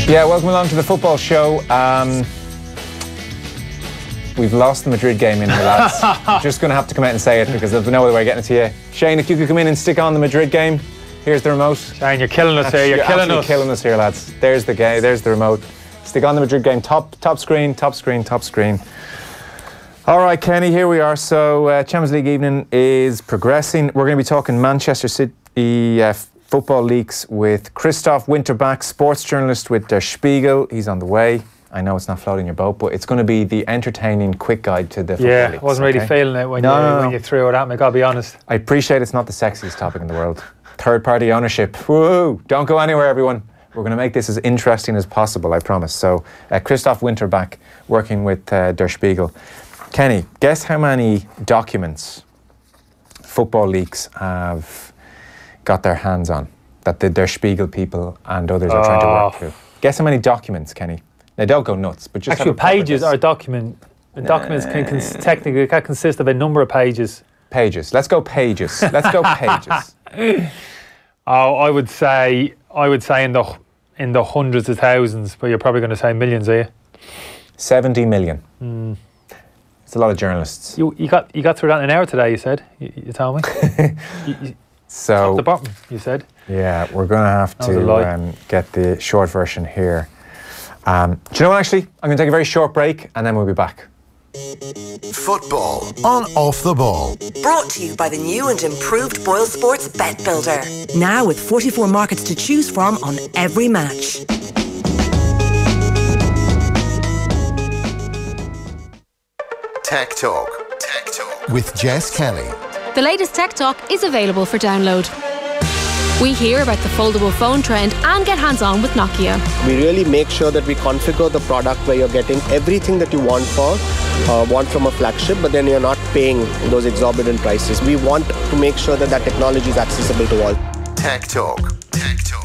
Yeah, welcome along to the football show. We've lost the Madrid game in here, lads. Just going to have to come out and say it because there's no other way of getting it to you. Shane, if you could come in and stick on the Madrid game. Here's the remote. Shane, you're killing us here. You're killing us here, lads. There's the game. There's the remote. Stick on the Madrid game. Top screen. All right, Kenny, here we are. So Champions League evening is progressing. We're going to be talking Manchester City football leaks with Christoph Winterbach, sports journalist with Der Spiegel. He's on the way. I know it's not floating your boat, but it's going to be the entertaining quick guide to the football leaks. Yeah, I wasn't really feeling it when you threw it at me, I've got to be honest. I appreciate it's not the sexiest topic in the world. Third-party ownership. Woo! Don't go anywhere, everyone. We're going to make this as interesting as possible, I promise. So, Christoph Winterbach, working with Der Spiegel. Kenny, guess how many documents football leaks have got their hands on that the Der Spiegel people and others are trying to work through? Guess how many documents, Kenny? Now, don't go nuts, but just actual pages are documents can technically consist of a number of pages. Pages. Let's go pages. I would say in the hundreds of thousands, but you're probably going to say millions, are you? 70 million. It's a lot of journalists. You got through that in an hour today, you said. You told me. So top to bottom, you said. Yeah, we're going to have to get the short version here. Do you know what, actually? I'm going to take a very short break and then we'll be back. Football on Off the Ball. Brought to you by the new and improved Boyle Sports Bet Builder. Now with 44 markets to choose from on every match. Tech Talk with Jess Kelly. The latest Tech Talk is available for download. We hear about the foldable phone trend and get hands-on with Nokia. We really make sure that we configure the product where you're getting everything that you want from a flagship, but then you're not paying those exorbitant prices. We want to make sure that technology is accessible to all. Tech Talk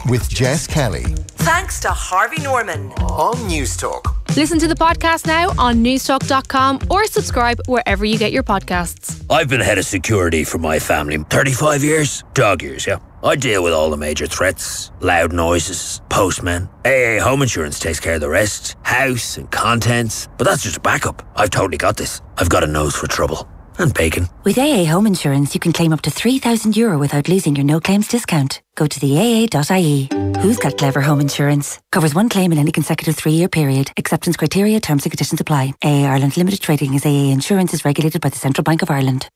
with Jess Kelly. Thanks to Harvey Norman on News Talk. Listen to the podcast now on newstalk.com or subscribe wherever you get your podcasts. I've been head of security for my family 35 years. Dog years, yeah. I deal with all the major threats, loud noises, postmen. AA Home Insurance takes care of the rest, house and contents. But that's just a backup. I've totally got this. I've got a nose for trouble. And bacon. With AA Home Insurance, you can claim up to €3,000 without losing your no-claims discount. Go to the AA.ie. Who's got clever home insurance? Covers one claim in any consecutive 3-year period. Acceptance criteria, terms and conditions apply. AA Ireland Limited Trading as AA Insurance is regulated by the Central Bank of Ireland.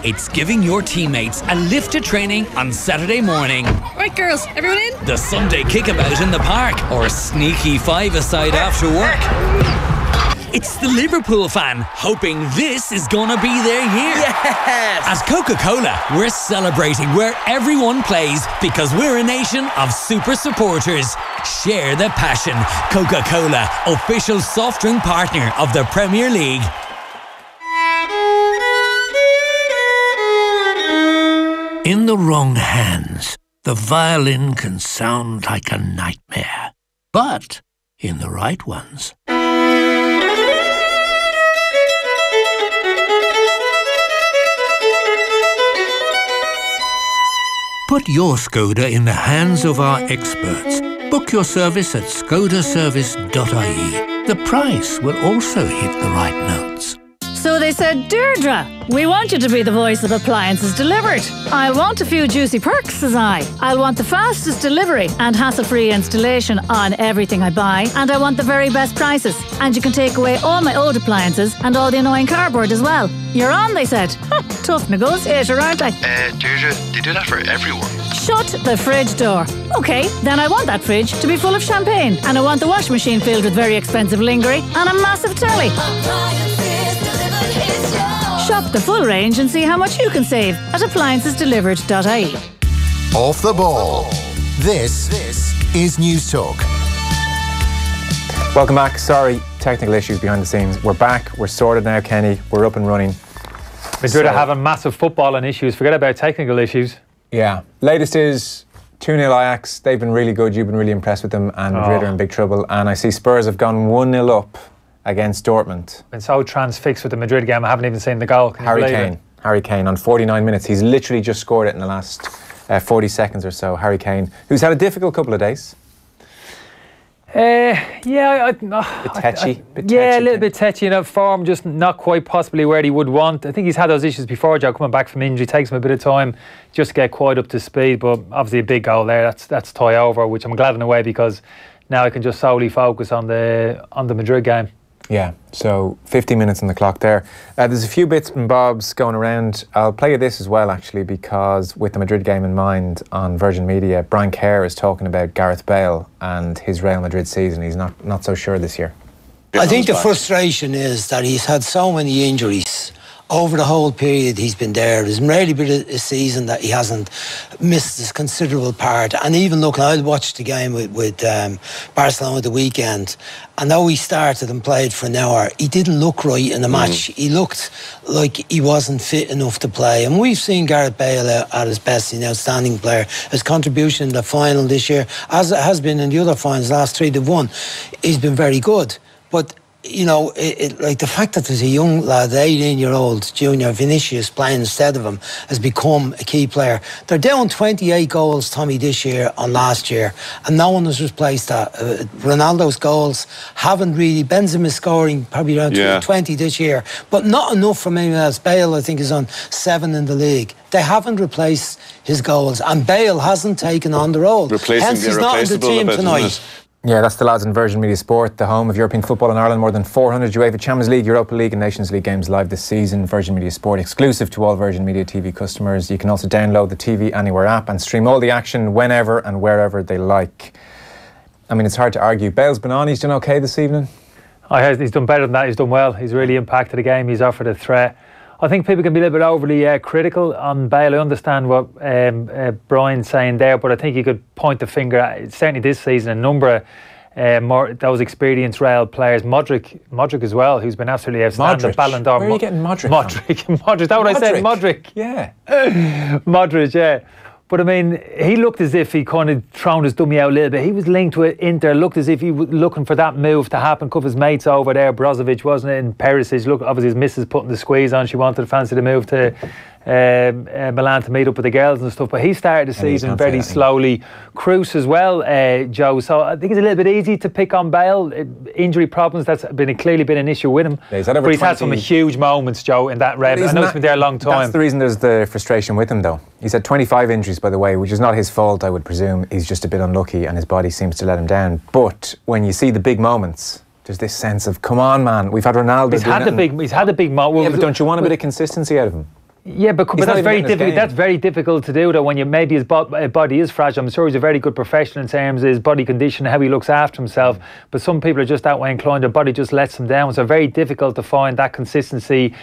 It's giving your teammates a lift to training on Saturday morning. Right, girls, everyone in? The Sunday kickabout in the park or a sneaky five-a-side after work. It's the Liverpool fan hoping this is gonna be their year. Yes! As Coca-Cola, we're celebrating where everyone plays because we're a nation of super supporters. Share the passion. Coca-Cola, official soft drink partner of the Premier League. In the wrong hands, the violin can sound like a nightmare. But in the right ones... Put your Skoda in the hands of our experts. Book your service at skodaservice.ie. The price will also hit the right notes. So they said, Deirdre, we want you to be the voice of appliances delivered. I'll want a few juicy perks, says I. I'll want the fastest delivery and hassle-free installation on everything I buy. And I want the very best prices. And you can take away all my old appliances and all the annoying cardboard as well. You're on, they said. Tough negotiator, aren't I? Deirdre, they do that for everyone. Shut the fridge door. OK, then I want that fridge to be full of champagne. And I want the washing machine filled with very expensive lingerie and a massive telly. Shop the full range and see how much you can save at appliancesdelivered.ie. Off the Ball. This is News Talk. Welcome back. Sorry, technical issues behind the scenes. We're back. We're sorted now, Kenny. We're up and running. Madrid are having massive footballing issues. Forget about technical issues. Yeah. Latest is 2-0 Ajax. They've been really good. You've been really impressed with them. And Madrid are in big trouble. And I see Spurs have gone 1-0 up against Dortmund. Been so transfixed with the Madrid game, I haven't even seen the goal. Harry Kane on 49 minutes. He's literally just scored it in the last 40 seconds or so. Harry Kane, who's had a difficult couple of days. Yeah, bit tetchy. A little bit tetchy. Form just not quite possibly where he would want. I think he's had those issues before, Joe, coming back from injury. Takes him a bit of time just to get quite up to speed. But obviously a big goal there. That's tie over, which I'm glad in a way, because now I can just solely focus on the Madrid game. Yeah, so 50 minutes on the clock there. There's a few bits and bobs going around. I'll play you this as well, actually, because with the Madrid game in mind, on Virgin Media, Brian Kerr is talking about Gareth Bale and his Real Madrid season. He's not so sure this year. I think the frustration is that he's had so many injuries over the whole period he's been there. There's rarely been a season that he hasn't missed this considerable part. And even look, I watched the game with Barcelona the weekend, and though he started and played for an hour, he didn't look right in the match. He looked like he wasn't fit enough to play. And we've seen Gareth Bale at his best, an outstanding player. His contribution in the final this year, as it has been in the other finals, last 3 they've won, he's been very good. But like the fact that there's a young lad, 18-year-old junior, Vinicius, playing instead of him, has become a key player. They're down 28 goals, Tommy, this year on last year, and no one has replaced that. Ronaldo's goals haven't really... Benzema's scoring probably around 20 this year, but not enough from anyone else. Bale, I think, is on 7 in the league. They haven't replaced his goals, and Bale hasn't taken on the role. Hence, he's not in the team tonight. Yeah, that's the lads in Virgin Media Sport, the home of European football in Ireland. More than 400 UEFA Champions League, Europa League and Nations League games live this season. Virgin Media Sport, exclusive to all Virgin Media TV customers. You can also download the TV Anywhere app and stream all the action whenever and wherever they like. I mean, it's hard to argue. Bale's been on, he's done okay this evening. He's done better than that, he's done well. He's really impacted the game, he's offered a threat. I think people can be a little bit overly critical on Bale. I understand what Brian's saying there, but I think you could point the finger at, certainly this season, a number of those experienced Real players. Modric as well, who's been absolutely outstanding. Ballon d'Or. Where are you getting Modric Modric, is that what I said? Modric. Yeah. Modric, yeah. But I mean, he looked as if he kind of thrown his dummy out a little bit. He was linked with Inter, looked as if he was looking for that move to happen. Couple of his mates over there, Brozovic, wasn't it? And Perisic, look, obviously his missus putting the squeeze on. She wanted to fancy the move to Milan to meet up with the girls and stuff. But he started the season very slowly. Kroos as well, Joe. So I think it's a little bit easy to pick on Bale. Injury problems, that's clearly been an issue with him. Yeah, but he's had some huge moments, Joe, in that Red. I know he's been there a long time. That's the reason there's the frustration with him, though. He's had 25 injuries, by the way, which is not his fault, I would presume. He's just a bit unlucky and his body seems to let him down. But when you see the big moments, there's this sense of, come on, man, we've had Ronaldo. He's had the big moment. Yeah, but don't you want a bit of consistency out of him? Yeah, but that's very difficult. That's very difficult to do, though. When maybe his body is fragile. I'm sure he's a very good professional in terms of his body condition, how he looks after himself. But some people are just that way inclined. Their body just lets them down. So very difficult to find that consistency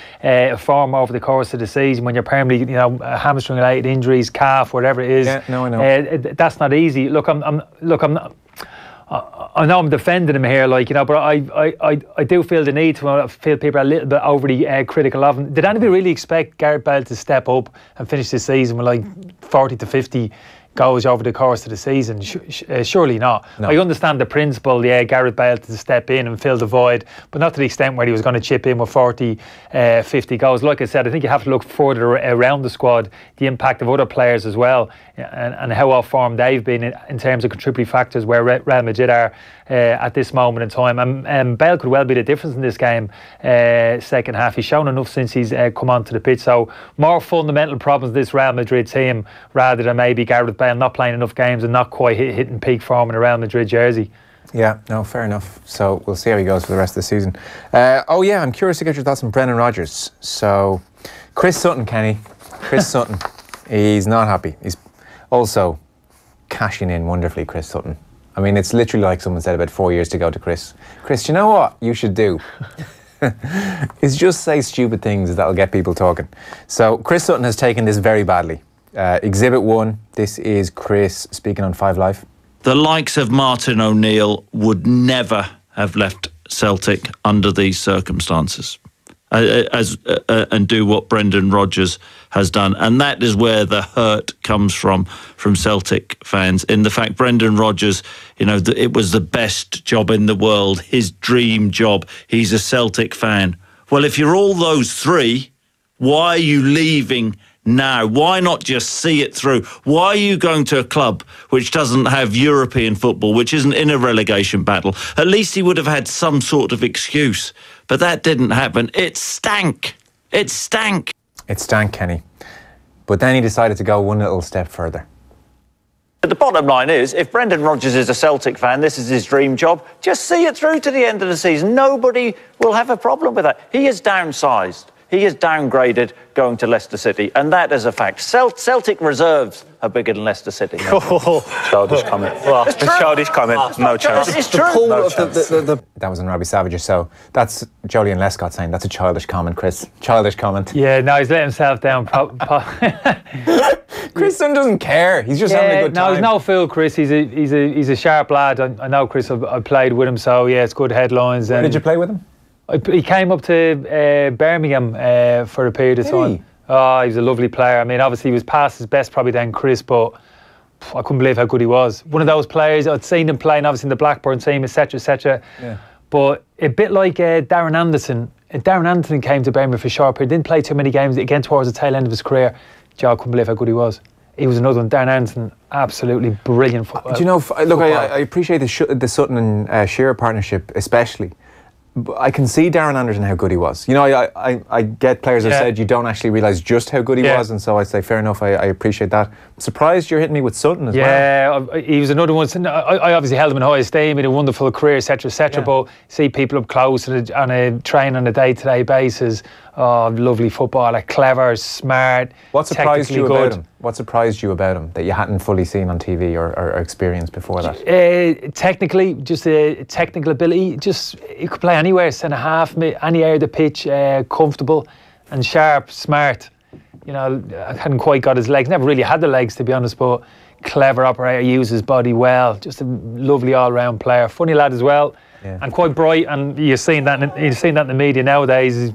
form over the course of the season when you're permanently, hamstring-related injuries, calf, whatever it is. Yeah, no, I know. That's not easy. I know I'm defending him here, but I do feel the need to feel people are a little bit overly critical of him. Did anybody really expect Gareth Bale to step up and finish this season with 40 to 50 goals over the course of the season? Surely not. No. I understand the principle, Gareth Bale to step in and fill the void, but not to the extent where he was going to chip in with 40, 50 goals. Like I said, I think you have to look further around the squad, the impact of other players as well, and how off form they've been in terms of contributory factors where Real Madrid are at this moment in time. And Bale could well be the difference in this game second half. He's shown enough since he's come onto the pitch. So more fundamental problems this Real Madrid team rather than maybe Gareth Bale not playing enough games and not quite hitting peak form in a Real Madrid jersey. Yeah, no, fair enough. So we'll see how he goes for the rest of the season. I'm curious to get your thoughts on Brendan Rodgers. So Chris Sutton, Kenny. Chris Sutton. He's not happy. He's also cashing in wonderfully, Chris Sutton. I mean, it's literally like someone said about 4 years to go to Chris. Chris, you know what you should do? Is just say stupid things that'll get people talking. So Chris Sutton has taken this very badly. Exhibit 1, this is Chris speaking on 5 Live. The likes of Martin O'Neill would never have left Celtic under these circumstances and do what Brendan Rodgers has done. And that is where the hurt comes from Celtic fans, in the fact Brendan Rodgers, it was the best job in the world, his dream job. He's a Celtic fan. Well, if you're all those three, why are you leaving now? Why not just see it through? Why are you going to a club which doesn't have European football, which isn't in a relegation battle? At least he would have had some sort of excuse. But that didn't happen. It stank. It stank. It stank, Kenny. But then he decided to go one little step further. But the bottom line is, if Brendan Rodgers is a Celtic fan, this is his dream job, just see it through to the end of the season. Nobody will have a problem with that. He is downsized. He is downgraded going to Leicester City, and that is a fact. Celtic reserves are bigger than Leicester City. Childish comment. Well, it's childish comment. No chance. It's true. That was in Robbie Savage. So that's Jolyon Lescott saying that's a childish comment, Chris. Childish comment. Yeah, no, he's let himself down. Chris doesn't care. He's just having a good time. No, he's no fool, Chris. He's a sharp lad. I know, Chris. I played with him, so yeah, it's good headlines. Where did you play with him? He came up to Birmingham for a period of time. Oh, he was a lovely player. I mean, obviously he was past his best probably then, Chris, but I couldn't believe how good he was. One of those players, I'd seen him playing obviously in the Blackburn team, etc., etc. Yeah. But a bit like Darren Anderson. Darren Anderson came to Birmingham for a short period, didn't play too many games, again towards the tail end of his career. Joe, I couldn't believe how good he was. He was another one. Darren Anderson, absolutely brilliant football. Do you know, look, I appreciate the Sutton and Shearer partnership especially. But I can see Darren Anderson how good he was. You know, I get players have said you don't actually realise just how good he was, and so I say fair enough. I appreciate that. I'm surprised you're hitting me with Sutton as well. Yeah, he was another one. I obviously held him in high esteem. He had a wonderful career, etc., etc. But see people up close on a train on a day-to-day basis. Oh, lovely footballer, clever, smart. What surprised you about him? What surprised you about him that you hadn't fully seen on TV or experienced before that? Technically, just technical ability. Just he could play anywhere, centre half, any area of the pitch, comfortable and sharp, smart. You know, I hadn't quite got his legs. Never really had the legs, to be honest, but clever operator, uses his body well. Just a lovely all-round player. Funny lad as well, and quite bright. And you've seen that in the media nowadays.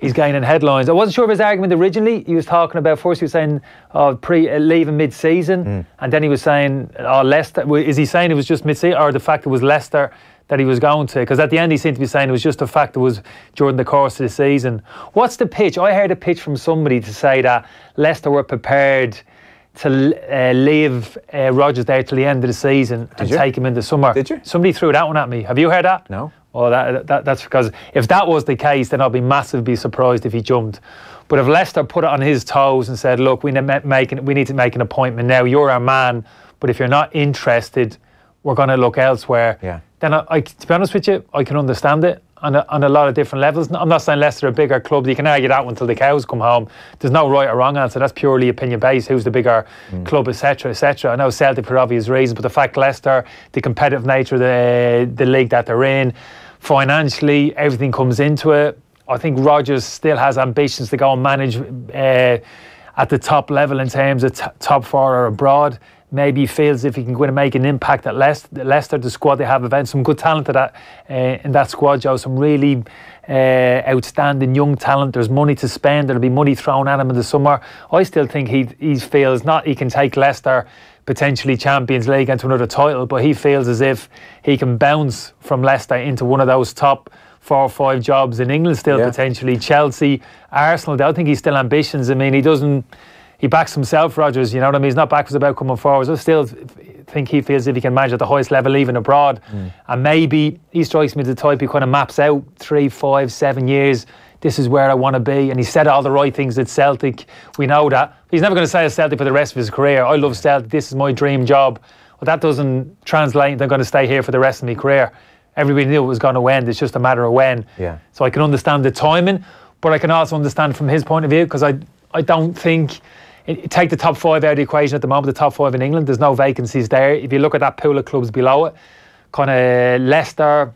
He's gaining headlines. I wasn't sure of his argument originally. He was talking about, first he was saying leaving mid-season, and then he was saying, Leicester. Is he saying it was just mid-season, or the fact it was Leicester that he was going to? Because at the end he seemed to be saying it was just the fact it was during the course of the season. What's the pitch? I heard a pitch from somebody to say that Leicester were prepared to leave Rodgers there till the end of the season and take him in the summer. Did you? Somebody threw that one at me. Have you heard that? No. Oh, that's because if that was the case, then I'd be massively surprised if he jumped. But if Leicester put it on his toes and said, look, we need to make an appointment now, you're our man, but if you're not interested, we're going to look elsewhere. Yeah. Then, to be honest with you, I can understand it on a lot of different levels. I'm not saying Leicester are a bigger club. You can argue that one until the cows come home. There's no right or wrong answer. That's purely opinion-based. Who's the bigger club, etc., etc. I know Celtic for obvious reasons, but the fact Leicester, the competitive nature of the league that they're in, financially, everything comes into it. I think Rodgers still has ambitions to go and manage at the top level in terms of top four or abroad. Maybe he feels if he can go in and make an impact at Leicester, the squad they have, events, some good talent in that squad, Joe, some really outstanding young talent. There's money to spend. There'll be money thrown at him in the summer. I still think he feels not he can take Leicester potentially Champions League into another title, but he feels as if he can bounce from Leicester into one of those top 4 or 5 jobs in England still, potentially. Chelsea, Arsenal, I think he's still ambitions. I mean, he backs himself, Rodgers, you know what I mean? He's not backwards about coming forwards. I still think he feels if he can manage at the highest level, even abroad. And maybe he strikes me as the type who kind of maps out 3, 5, 7 years. This is where I want to be. And he said all the right things at Celtic. We know that. He's never going to say at Celtic for the rest of his career, I love Celtic, this is my dream job. Well, that doesn't translate into I'm going to stay here for the rest of my career. Everybody knew it was going to end. It's just a matter of when. Yeah. So I can understand the timing, but I can also understand from his point of view, because I don't think... Take the top 5 out of the equation at the moment, the top 5 in England, there's no vacancies there. If you look at that pool of clubs below it, kind of Leicester,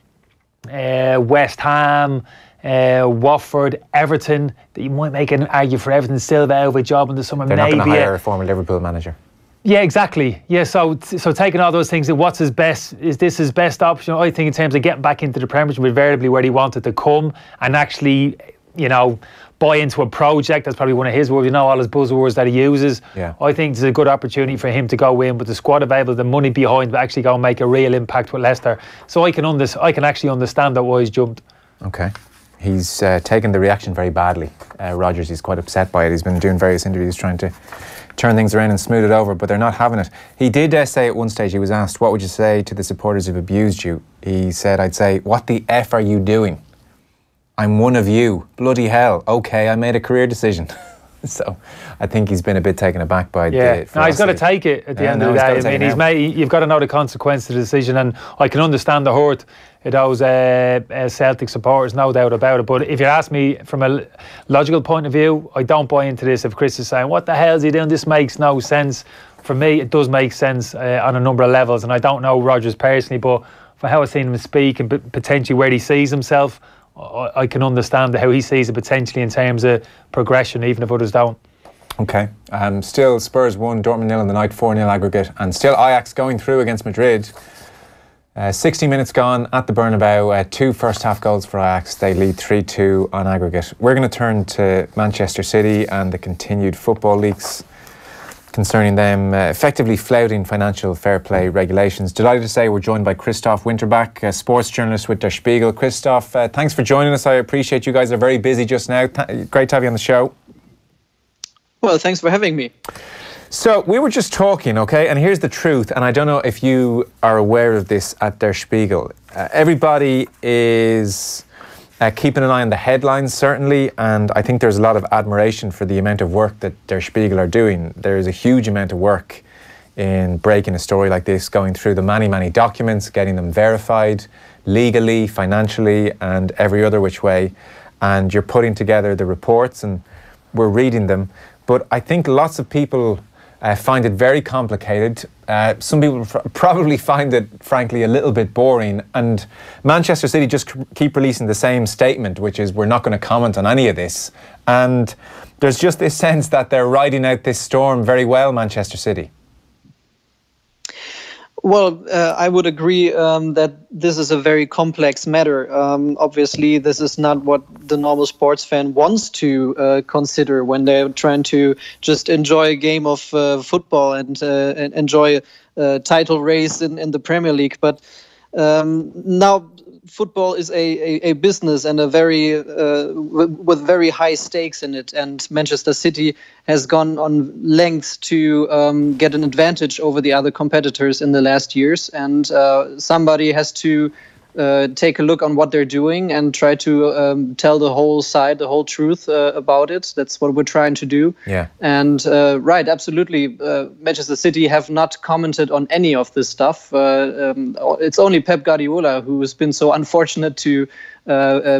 West Ham, Watford, Everton, that you might make an argue for Everton, Silva out of a job in the summer. They're not going to hire a former Liverpool manager. Yeah, exactly. Yeah, so taking all those things, what's his best? Is this his best option? I think in terms of getting back into the Premiership, invariably where he wanted to come and actually, you know, buy into a project. That's probably one of his words, you know, all his buzzwords that he uses. Yeah. I think it's a good opportunity for him to go in with the squad available, the money behind, but actually go and make a real impact with Leicester. So I can actually understand that why he's jumped. Okay. He's taken the reaction very badly. Rodgers, he's quite upset by it. He's been doing various interviews trying to turn things around and smooth it over, but they're not having it. He did say at one stage, he was asked, what would you say to the supporters who've abused you? He said, I'd say, what the F are you doing? I'm one of you. Bloody hell. Okay, I made a career decision. So I think he's been a bit taken aback by the... No, he's got to take it at the end of the day. I mean, you've got to know the consequence of the decision, and I can understand the hurt of those Celtic supporters, no doubt about it. But if you ask me from a logical point of view, I don't buy into this. If Chris is saying, what the hell is he doing? This makes no sense. For me, it does make sense on a number of levels, and I don't know Rodgers personally, but for how I've seen him speak and potentially where he sees himself, I can understand how he sees it potentially in terms of progression, even if others don't. Okay. Still Spurs 1, Dortmund 0 in the night, 4-0 aggregate, and still Ajax going through against Madrid. 60 minutes gone at the Bernabeu, 2 first half goals for Ajax. They lead 3-2 on aggregate. We're going to turn to Manchester City and the continued football leaks concerning them effectively flouting financial fair play regulations. Delighted to say we're joined by Christoph Winterbach, a sports journalist with Der Spiegel. Christoph, thanks for joining us. I appreciate you guys are very busy just now. Great to have you on the show. Well, thanks for having me. So we were just talking, okay, and here's the truth, and I don't know if you are aware of this at Der Spiegel. Everybody is keeping an eye on the headlines, certainly, and I think there's a lot of admiration for the amount of work that Der Spiegel are doing. There is a huge amount of work in breaking a story like this, going through the many, many documents, getting them verified legally, financially, and every other which way. And you're putting together the reports, and we're reading them. But I think lots of people find it very complicated. Some people probably find it, frankly, a little bit boring. And Manchester City just keep releasing the same statement, which is, we're not going to comment on any of this. And there's just this sense that they're riding out this storm very well, Manchester City. Well, I would agree that this is a very complex matter. Obviously, this is not what the normal sports fan wants to consider when they're trying to just enjoy a game of football and enjoy a title race in the Premier League. But now football is a business and a very with very high stakes in it, and Manchester City has gone on lengths to get an advantage over the other competitors in the last years, and somebody has to take a look on what they're doing and try to tell the whole side, the whole truth about it. That's what we're trying to do. Yeah. And right, absolutely, Manchester City have not commented on any of this stuff. It's only Pep Guardiola who has been so unfortunate to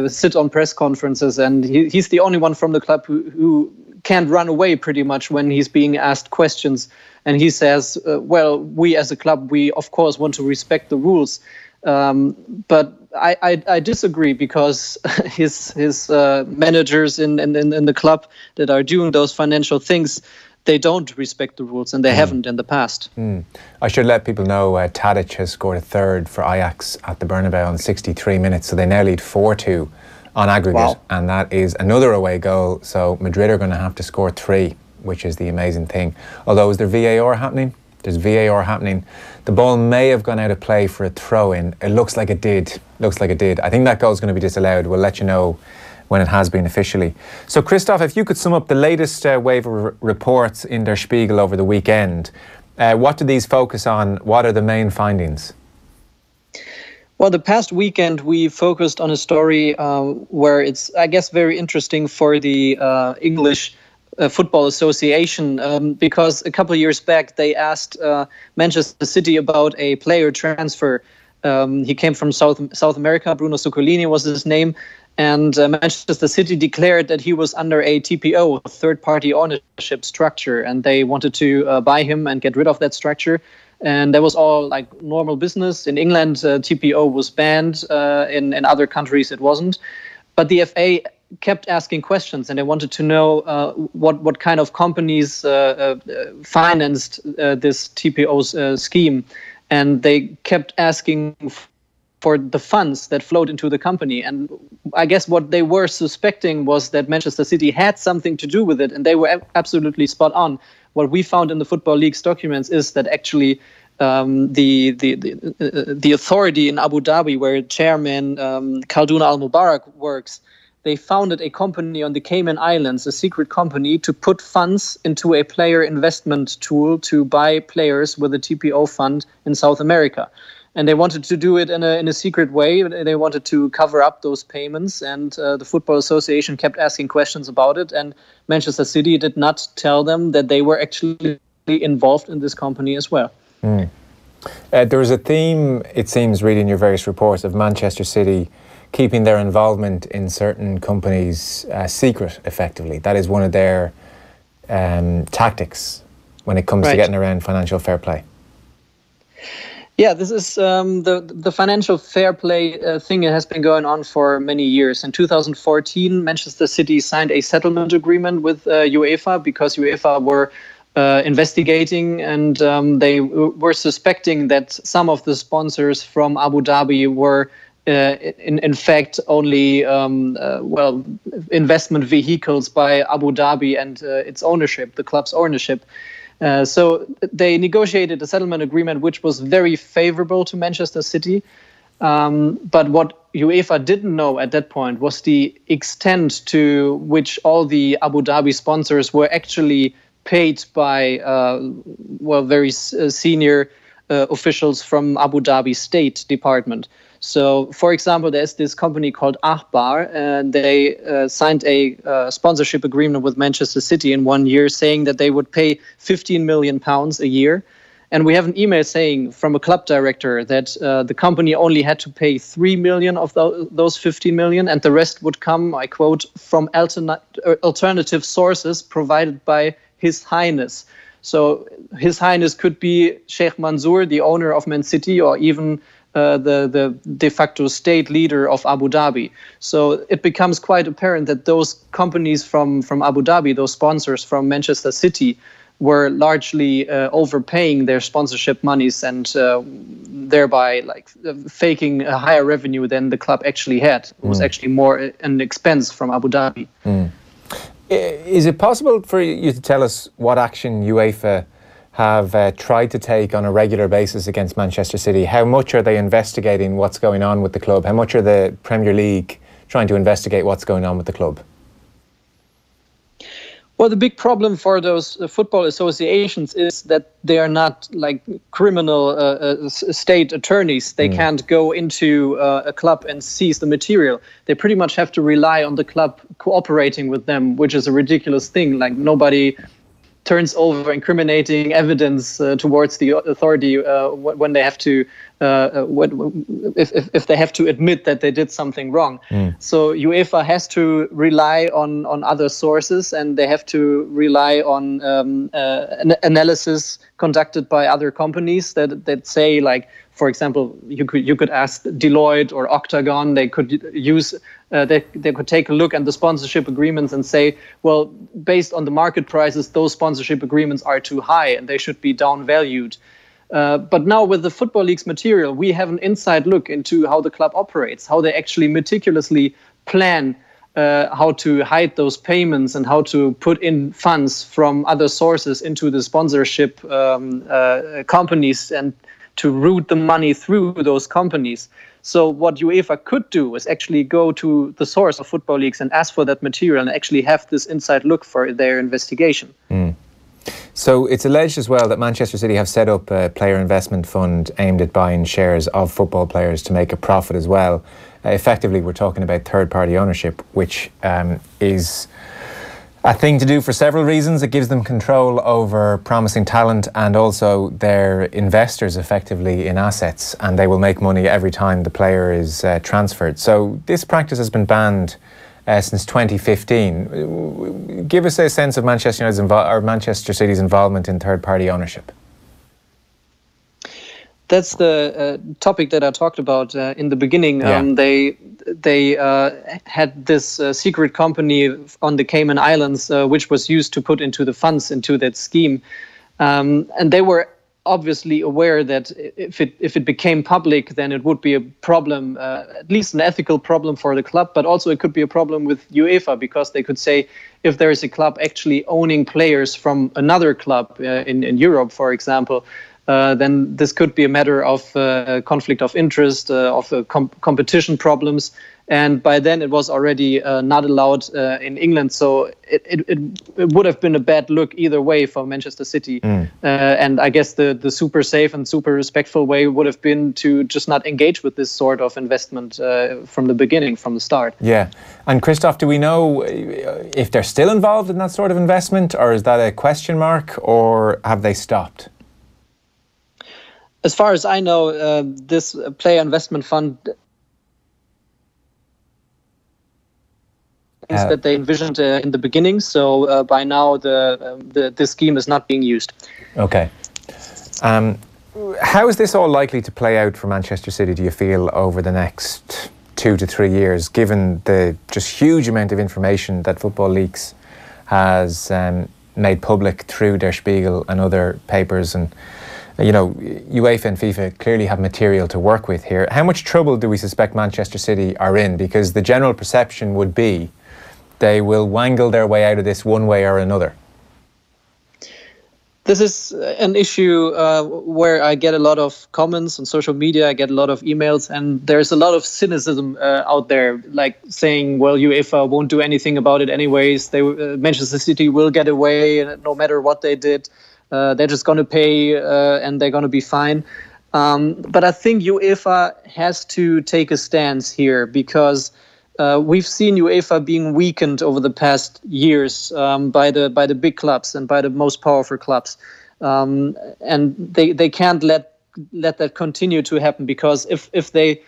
sit on press conferences, and he's the only one from the club who can't run away pretty much when he's being asked questions. And he says, well, we as a club, we of course want to respect the rules. But I disagree, because his managers in the club that are doing those financial things, they don't respect the rules, and they haven't in the past. I should let people know Tadic has scored a third for Ajax at the Bernabeu in 63 minutes, so they now lead 4-2 on aggregate. Wow. And that is another away goal, so Madrid are going to have to score 3, which is the amazing thing. Although, is there VAR happening? There's VAR happening. The ball may have gone out of play for a throw-in. It looks like it did. I think that goal is going to be disallowed. We'll let you know when it has been officially. So, Christoph, if you could sum up the latest wave of reports in Der Spiegel over the weekend, what do these focus on? What are the main findings? Well, the past weekend we focused on a story where it's, I guess, very interesting for the English Football Association, because a couple of years back they asked Manchester City about a player transfer. He came from South America. Bruno Zuccolini was his name, and Manchester City declared that he was under a TPO, third-party ownership structure, and they wanted to buy him and get rid of that structure. And that was all like normal business. In England, TPO was banned. In other countries, it wasn't. But the FA kept asking questions, and they wanted to know what kind of companies financed this TPO scheme, and they kept asking for the funds that flowed into the company. And I guess what they were suspecting was that Manchester City had something to do with it, and they were absolutely spot on. What we found in the Football League's documents is that actually the authority in Abu Dhabi, where chairman Khaldun Al Mubarak works, they founded a company on the Cayman Islands, a secret company, to put funds into a player investment tool to buy players with a TPO fund in South America. And they wanted to do it in a secret way. They wanted to cover up those payments, and the Football Association kept asking questions about it. And Manchester City did not tell them that they were actually involved in this company as well. There was a theme, it seems, reading your various reports, of Manchester City keeping their involvement in certain companies secret, effectively. That is one of their tactics when it comes to getting around financial fair play. Yeah, this is the financial fair play thing has been going on for many years. In 2014, Manchester City signed a settlement agreement with UEFA because UEFA were investigating, and they were suspecting that some of the sponsors from Abu Dhabi were in fact only investment vehicles by Abu Dhabi and its ownership, the club's ownership. So they negotiated a settlement agreement which was very favorable to Manchester City. But what UEFA didn't know at that point was the extent to which all the Abu Dhabi sponsors were actually paid by very senior officials from Abu Dhabi State Department. So, for example, there's this company called Akbar, and they signed a sponsorship agreement with Manchester City in 1 year, saying that they would pay £15 million a year. And we have an email saying from a club director that the company only had to pay 3 million of those 15 million, and the rest would come, I quote, from alternative sources provided by His Highness. So His Highness could be Sheikh Mansour, the owner of Man City, or even the de facto state leader of Abu Dhabi. So it becomes quite apparent that those companies from Abu Dhabi, those sponsors from Manchester City, were largely overpaying their sponsorship monies and thereby faking a higher revenue than the club actually had. It was actually more an expense from Abu Dhabi. Is it possible for you to tell us what action UEFA have tried to take on a regular basis against Manchester City? How much are they investigating what's going on with the club? How much are the Premier League trying to investigate what's going on with the club? Well, the big problem for those football associations is that they are not like criminal state attorneys. They can't go into a club and seize the material. They pretty much have to rely on the club cooperating with them, which is a ridiculous thing. Like, nobody turns over incriminating evidence towards the authority when they have to, if they have to admit that they did something wrong. So UEFA has to rely on other sources, and they have to rely on an analysis conducted by other companies that say, like, for example, you could ask Deloitte or Octagon. They could use they could take a look at the sponsorship agreements and say, well, based on the market prices, those sponsorship agreements are too high and they should be downvalued. But now with the Football League's material, we have an inside look into how the club operates, how they actually meticulously plan how to hide those payments and how to put in funds from other sources into the sponsorship companies and to route the money through those companies. So what UEFA could do is actually go to the source of football leagues and ask for that material and actually have this inside look for their investigation. So it's alleged as well that Manchester City have set up a player investment fund aimed at buying shares of football players to make a profit as well. Effectively, we're talking about third-party ownership, which is a thing to do for several reasons. It gives them control over promising talent and also their investors effectively in assets, and they will make money every time the player is transferred. So this practice has been banned since 2015. Give us a sense of Manchester United's or Manchester City's involvement in third-party ownership. That's the topic that I talked about in the beginning. They had this secret company on the Cayman Islands, which was used to put into the funds into that scheme. And they were obviously aware that if it became public, then it would be a problem, at least an ethical problem for the club, but also it could be a problem with UEFA, because they could say, if there is a club actually owning players from another club in Europe, for example, then this could be a matter of conflict of interest, of competition problems. And by then it was already not allowed in England. So it would have been a bad look either way for Manchester City. And I guess the super safe and super respectful way would have been to just not engage with this sort of investment from the beginning, from the start. Yeah. And Christoph, do we know if they're still involved in that sort of investment, or is that a question mark, or have they stopped? As far as I know, this player investment fund that they envisioned in the beginning. So by now, the scheme is not being used. Okay. How is this all likely to play out for Manchester City, do you feel, over the next 2 to 3 years, given the just huge amount of information that Football Leaks has made public through Der Spiegel and other papers? And, you know, UEFA and FIFA clearly have material to work with here. How much trouble do we suspect Manchester City are in? Because the general perception would be they will wangle their way out of this one way or another. This is an issue where I get a lot of comments on social media, I get a lot of emails, and there's a lot of cynicism out there, like saying, well, UEFA won't do anything about it anyways. Manchester City will get away no matter what they did. They're just going to pay and they're going to be fine. But I think UEFA has to take a stance here, because we've seen UEFA being weakened over the past years by the big clubs and by the most powerful clubs, and they can't let that continue to happen, because if they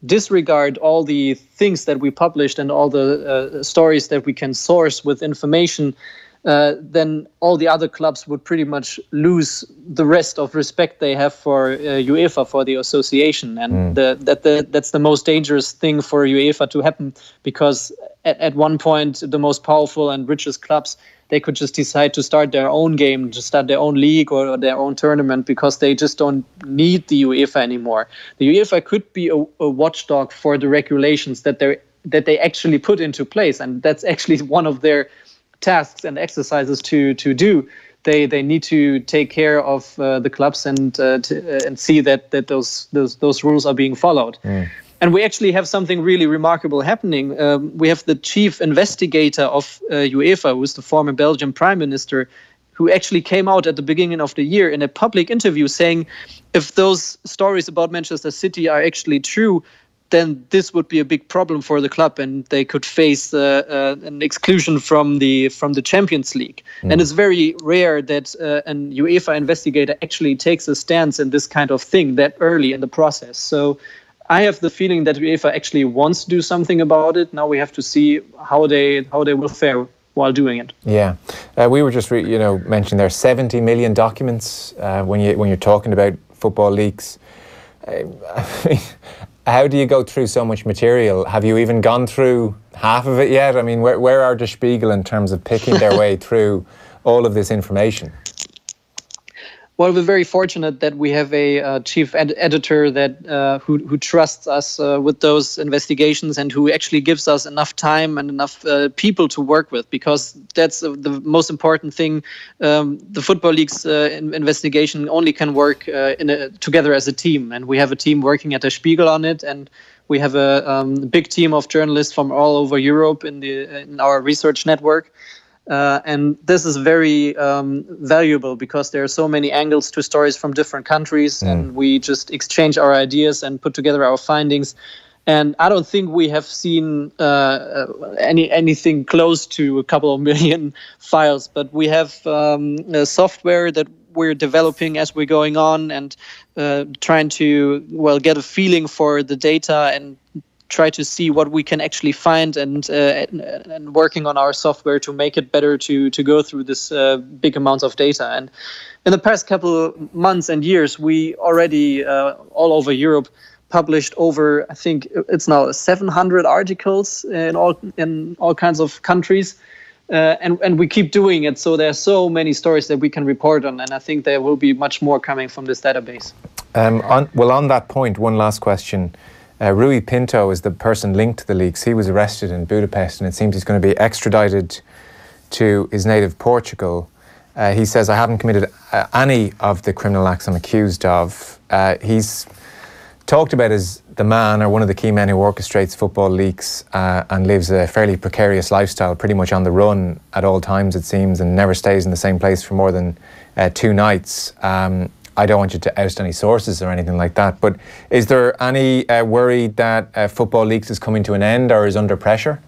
disregard all the things that we published and all the stories that we can source with information, then all the other clubs would pretty much lose the rest of respect they have for UEFA, for the association. And that's the most dangerous thing for UEFA to happen, because at one point, the most powerful and richest clubs, they could just decide to start their own game, to start their own league or their own tournament, because they just don't need the UEFA anymore. The UEFA could be a watchdog for the regulations that they actually put into place. And that's actually one of their tasks and exercises to do. They need to take care of the clubs and see that those rules are being followed. And we actually have something really remarkable happening. We have the chief investigator of UEFA, who is the former Belgian Prime Minister, who actually came out at the beginning of the year in a public interview saying, if those stories about Manchester City are actually true, then this would be a big problem for the club, and they could face an exclusion from the Champions League. And it's very rare that an UEFA investigator actually takes a stance in this kind of thing that early in the process. So I have the feeling that UEFA actually wants to do something about it. Now we have to see how they will fare while doing it. Yeah, we were just mentioning there 70 million documents when you're talking about Football Leaks. How do you go through so much material? Have you even gone through half of it yet? I mean, where are Der Spiegel in terms of picking their way through all of this information? Well, we're very fortunate that we have a chief editor that who trusts us with those investigations, and who actually gives us enough time and enough people to work with, because that's the most important thing. The Football League's investigation only can work together as a team, and we have a team working at Der Spiegel on it, and we have a big team of journalists from all over Europe in our research network. And this is very valuable, because there are so many angles to stories from different countries, and we just exchange our ideas and put together our findings. And I don't think we have seen anything close to a couple of million files, but we have a software that we're developing as we're going on, and trying to get a feeling for the data and try to see what we can actually find, and working on our software to make it better to go through this big amounts of data. And in the past couple of months and years, we already all over Europe published over, I think it's now 700 articles in all kinds of countries. And we keep doing it, so there are so many stories that we can report on, and I think there will be much more coming from this database. On that point, one last question. Rui Pinto is the person linked to the leaks. He was arrested in Budapest, and it seems he's going to be extradited to his native Portugal. He says, I haven't committed any of the criminal acts I'm accused of. He's talked about as the man or one of the key men who orchestrates football leaks and lives a fairly precarious lifestyle, pretty much on the run at all times, it seems, and never stays in the same place for more than 2 nights. I don't want you to oust any sources or anything like that, but is there any worry that football leaks is coming to an end or is under pressure?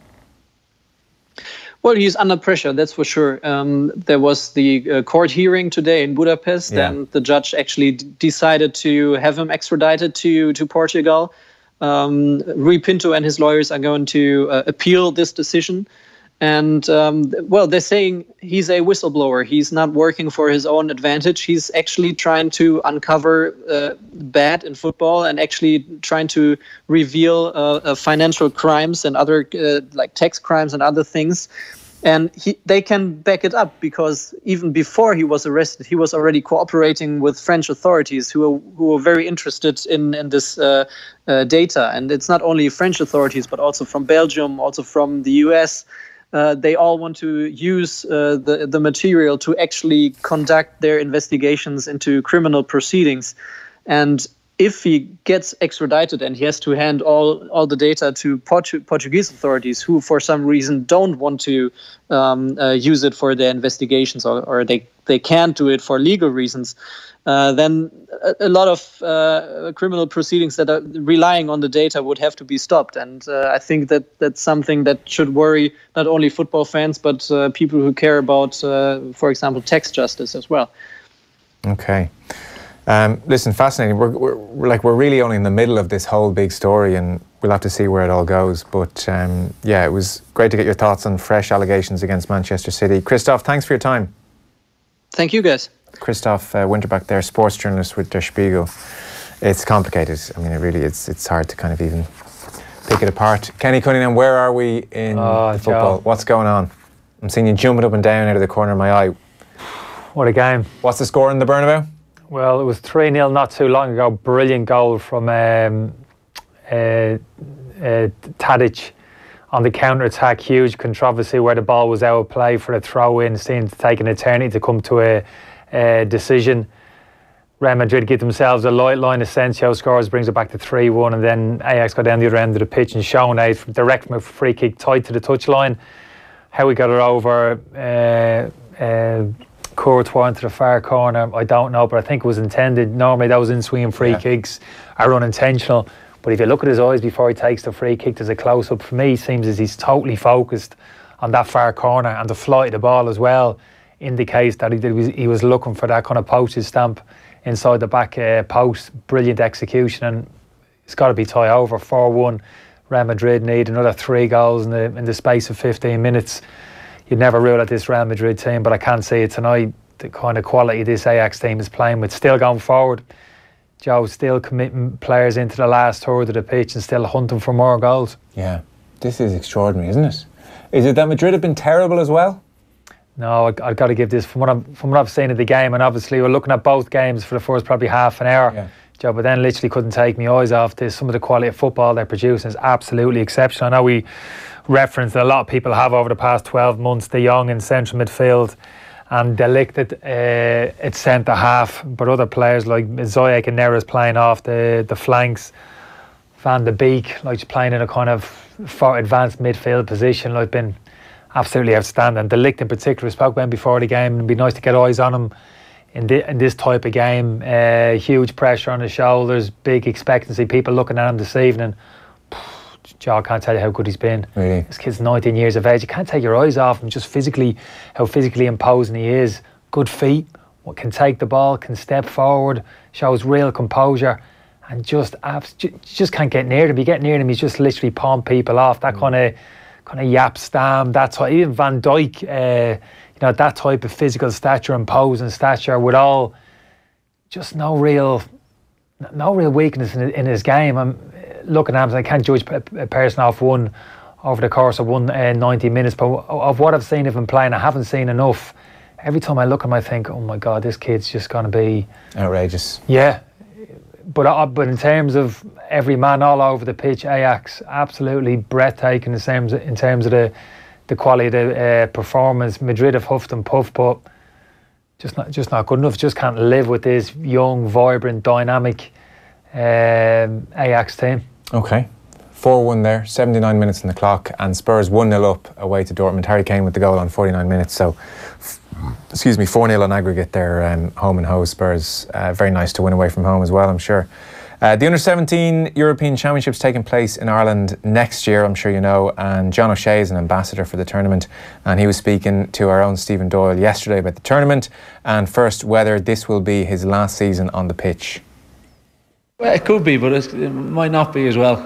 Well, he's under pressure, that's for sure. There was the court hearing today in Budapest, and the judge actually decided to have him extradited to Portugal. Rui Pinto and his lawyers are going to appeal this decision. And, well, they're saying he's a whistleblower. He's not working for his own advantage. He's actually trying to uncover bad in football and actually trying to reveal financial crimes and other like tax crimes and other things. And they can back it up because even before he was arrested, he was already cooperating with French authorities who were very interested in this data. And it's not only French authorities, but also from Belgium, also from the US. They all want to use the material to actually conduct their investigations into criminal proceedings. And if he gets extradited and he has to hand all the data to Portuguese authorities who for some reason don't want to use it for their investigations or they can't do it for legal reasons, then a lot of criminal proceedings that are relying on the data would have to be stopped. And I think that's something that should worry not only football fans, but people who care about, for example, tax justice as well. Okay. Listen, fascinating. We're really only in the middle of this whole big story, and we'll have to see where it all goes. But yeah, it was great to get your thoughts on fresh allegations against Manchester City. Christoph, thanks for your time. Thank you, guys. Christoph Winterback there, sports journalist with Der Spiegel. It's complicated. I mean, it really is. It's hard to kind of even pick it apart. Kenny Cunningham, where are we in football? What's going on? I'm seeing you jumping up and down out of the corner of my eye. What a game. What's the score in the Bernabeu? Well, it was 3-0 not too long ago. Brilliant goal from Tadic on the counter-attack. Huge controversy where the ball was out of play for a throw-in. Seemed to take an eternity to come to a decision. Real Madrid give themselves a light line. Asensio scores, brings it back to 3-1, and then Ajax go down the other end of the pitch and shown out direct from a free kick tight to the touchline. How we got it over Courtois into the far corner, I don't know, but I think it was intended. Normally those in-swinging free kicks are unintentional, but if you look at his eyes before he takes the free kick, there's a close-up. For me, it seems as he's totally focused on that far corner, and the flight of the ball as well indicates that he was looking for that kind of postage stamp inside the back post. Brilliant execution, and it's got to be tie over 4-1. Real Madrid need another 3 goals in the space of 15 minutes. You'd never rule out this Real Madrid team, but I can't see it tonight. The kind of quality this Ajax team is playing with, still going forward. Joe, still committing players into the last third of the pitch and still hunting for more goals. Yeah, this is extraordinary, isn't it? Is it that Madrid have been terrible as well? No, I've got to give this, from what I've seen of the game, and obviously we're looking at both games for the first probably half an hour, Joe, but then literally couldn't take my eyes off this. Some of the quality of football they're producing is absolutely exceptional. I know we referenced that a lot of people have over the past 12 months, De Jong in central midfield and De Ligt at centre half, but other players like Ziyech and Neres playing off the flanks, Van de Beek like playing in a kind of far advanced midfield position, like been absolutely outstanding. De Ligt in particular, we spoke about him before the game, and it'd be nice to get eyes on him in this type of game. Huge pressure on his shoulders, big expectancy, people looking at him this evening. Joe, I can't tell you how good he's been. Really? This kid's 19 years of age. You can't take your eyes off him, just physically, how physically imposing he is. Good feet, can take the ball, can step forward, shows real composure, and just can't get near him. You get near him, he's just literally palm people off. That kind of Yap Stam, that's why even Van Dijk, that type of physical stature and pose and stature with all, just no real weakness in his game. I'm looking at him, I can't judge a person off one over the course of 90 minutes, but of what I've seen of him playing, I haven't seen enough. Every time I look at him, I think, oh my God, this kid's just going to be outrageous. Yeah, but in terms of every man all over the pitch, Ajax absolutely breathtaking in terms of the quality of the performance. Madrid have huffed and puffed, but just not good enough. Just can't live with this young, vibrant, dynamic Ajax team. Okay. 4-1 there, 79 minutes on the clock, and Spurs 1-0 up away to Dortmund. Harry Kane with the goal on 49 minutes, so 4-0 on aggregate there, home and hose Spurs. Very nice to win away from home as well, I'm sure. The Under-17 European Championships taking place in Ireland next year, I'm sure you know, and John O'Shea is an ambassador for the tournament, and he was speaking to our own Stephen Doyle yesterday about the tournament, and first whether this will be his last season on the pitch. Well, it could be, but it might not be as well.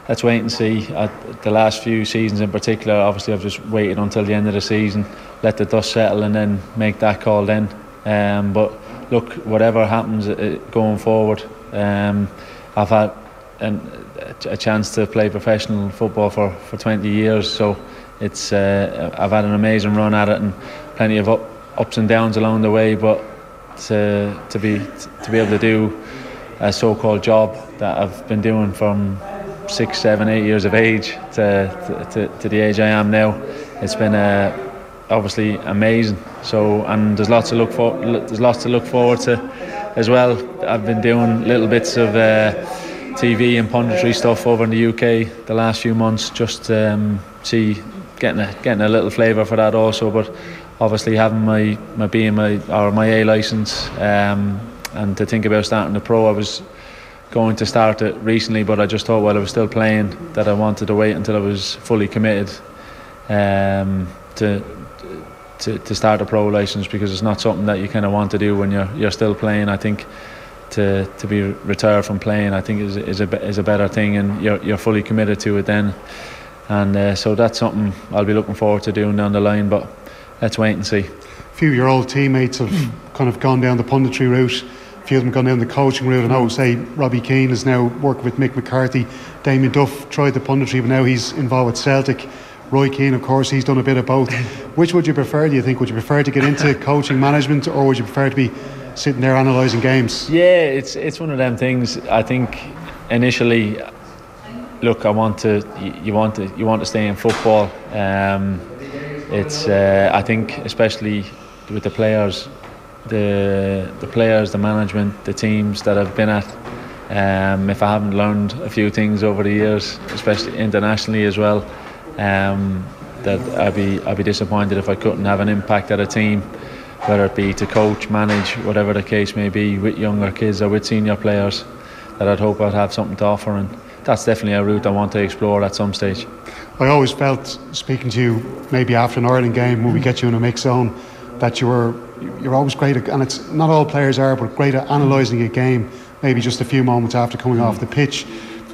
Let's wait and see. The last few seasons in particular, obviously I've just waited until the end of the season, let the dust settle and then make that call then. But look, whatever happens going forward, I've had a chance to play professional football for 20 years, so it's I've had an amazing run at it and plenty of ups and downs along the way, but to be able to do a so-called job that I've been doing from 6, 7, 8 years of age to the age I am now, it's been obviously amazing. So, and there's lots to look forward to as well. I've been doing little bits of TV and punditry stuff over in the UK the last few months, just getting a little flavour for that also. But obviously having my A licence. And to think about starting the pro, I was going to start it recently, but I just thought while I was still playing that I wanted to wait until I was fully committed to start a pro licence, because it's not something that you kind of want to do when you're still playing. I think to be retired from playing, I think is a better thing, and you're fully committed to it then. And so that's something I'll be looking forward to doing down the line. But let's wait and see. A few of your old teammates have kind of gone down the punditry route. A few of them gone down the coaching route. I know, say, Robbie Keane is now working with Mick McCarthy. Damien Duff tried the punditry, but now he's involved with Celtic. Roy Keane, of course, he's done a bit of both. Which would you prefer, do you think? Would you prefer to get into coaching management, or would you prefer to be sitting there analysing games? Yeah, it's one of them things. I think initially, look, you want to stay in football. I think especially with the players, the management, the teams that I've been at, if I haven't learned a few things over the years, especially internationally as well, that I'd be disappointed if I couldn't have an impact at a team, whether it be to coach, manage, whatever the case may be, with younger kids or with senior players, that I'd hope I'd have something to offer, and that's definitely a route I want to explore at some stage. I always felt, speaking to you maybe after an Ireland game when we get you in a mixed zone, that you're always great at, and it's not all players are, but great at analysing a game maybe just a few moments after coming off the pitch.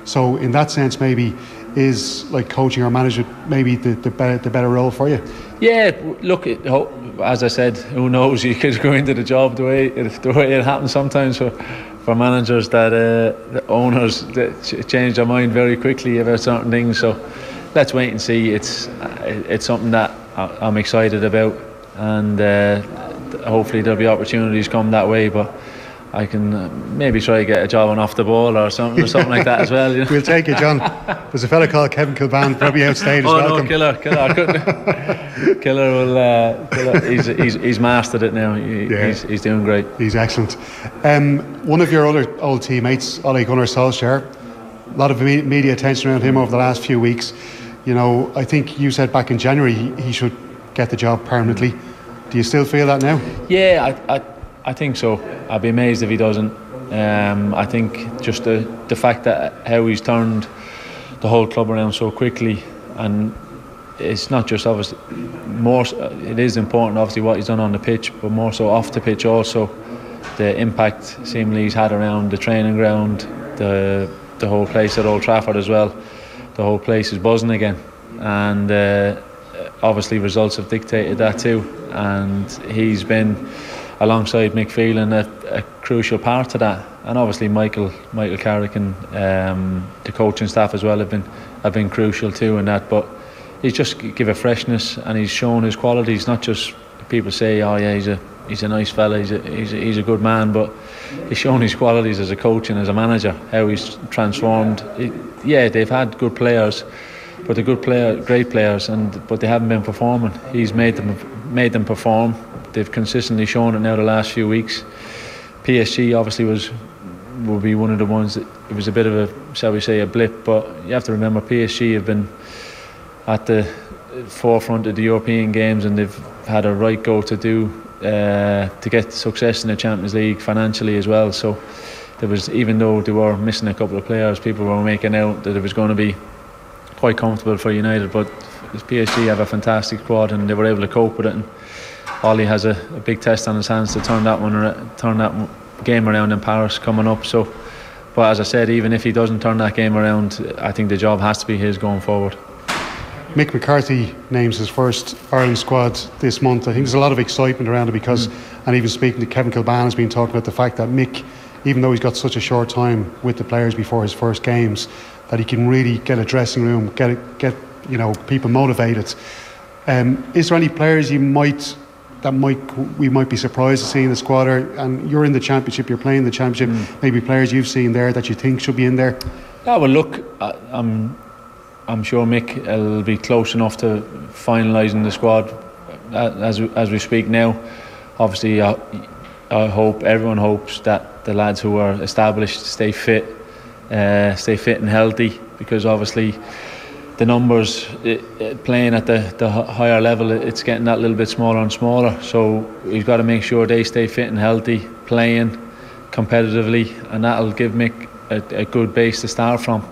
So in that sense, maybe is like coaching or management maybe the better role for you? Yeah, look, as I said, who knows, you could go into the job the way it happens sometimes for managers, that the owners that change their mind very quickly about certain things. So let's wait and see. It's something that I'm excited about, and hopefully there'll be opportunities come that way. But I can maybe try to get a job on off the ball or something like that as well. You know? We'll take it, John. There's a fella called Kevin Kilban, probably outstage. No, Killer. Killer will. He's mastered it now. He's doing great. He's excellent. One of your other old teammates, Ole Gunnar Solskjaer, a lot of media attention around him over the last few weeks. You know, I think you said back in January he should get the job permanently. Do you still feel that now? Yeah, I think so. I'd be amazed if he doesn't. I think just the fact that how he's turned the whole club around so quickly, and it's not just obviously more. It is important, obviously, what he's done on the pitch, but more so off the pitch also. The impact seemingly he's had around the training ground, the whole place at Old Trafford as well. The whole place is buzzing again, and obviously results have dictated that too. And he's been, alongside Mick Phelan, a crucial part to that, and obviously Michael Carrick and the coaching staff as well have been crucial too in that. But he's just give a freshness, and he's shown his qualities. Not just people say, oh yeah, he's a nice fella, he's a good man, but he's shown his qualities as a coach and as a manager, how he's transformed. Yeah, they've had good players, but great players, but they haven't been performing. He's made them perform. they've consistently shown it now the last few weeks. PSG obviously will be one of the ones that it was a bit of a, shall we say, a blip, but you have to remember PSG have been at the forefront of the European games, and they've had a right go to get success in the Champions League financially as well. So there was, even though they were missing a couple of players, people were making out that it was going to be quite comfortable for United, but PSG have a fantastic squad and they were able to cope with it, and Ollie has a big test on his hands to turn that game around in Paris coming up. So, but as I said, even if he doesn't turn that game around, I think the job has to be his going forward. Mick McCarthy names his first Ireland squad this month. I think there's a lot of excitement around it because, and even speaking to Kevin Kilbane has been talking about the fact that Mick, even though he's got such a short time with the players before his first games, that he can really get a dressing room, get people motivated. Is there any players we might be surprised to see in the squad? And you're in the Championship, you're playing the Championship. Maybe players you've seen there that you think should be in there. Yeah, well, look, I'm sure Mick will be close enough to finalising the squad as we speak now. Obviously, I hope, everyone hopes that the lads who are established stay fit and healthy, because obviously the numbers playing at the higher level, it's getting that little bit smaller and smaller. So we've got to make sure they stay fit and healthy, playing competitively, and that'll give Mick a good base to start from.